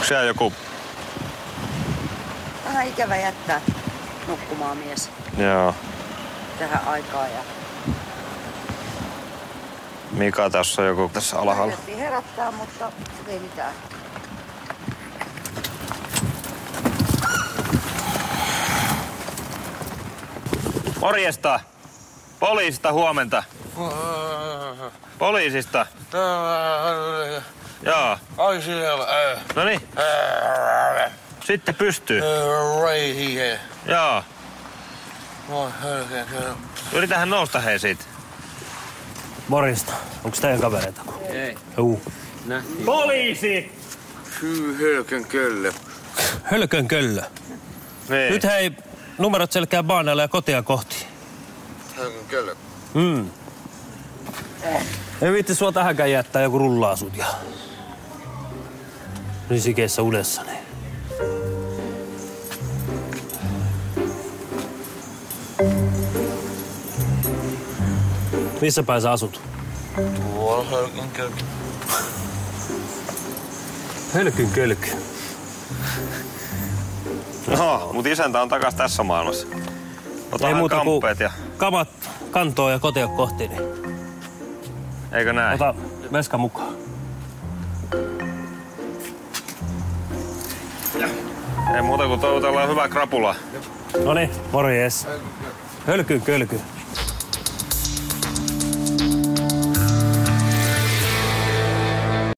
Onko siellä joku... Vähän ikävä jättää nukkumaan mies. Joo. Tähän aikaan ja... Mika tässä on joku tässä alhaalla. Yritettiin herättää, mutta ei mitään. Morjesta! Poliisista huomenta. Poliisista. Joo. Ai siellä. Noniin. Sitten pystyy. Joo. Yritähän nousta hei siitä. Morjesta. Onks teidän kavereita? Ei. Juu. Nähtiin. Poliisi! Hölkön köllö. Hölkön köllö. Niin. Nyt hei, numerot selkää baanailla ja kotia kohti. Hölkön köllö. Ei viitti sua tähänkään jättää, joku rullaa sut ja... Niin sikeessä unessani. Missä päin sä asut? Tuolla hölkön köllö. Hölkyn kölky. No, mut isäntä on takas tässä maailmassa. Ei Otahan muuta kuin kamppeet ja... kamat kantoon ja kotia kohti, niin Eikö näin? ota veska mukaan. Ei muuta kuin toivotellaan hyvää krapulaa. Noniin, morjes. Hölkyn kölky.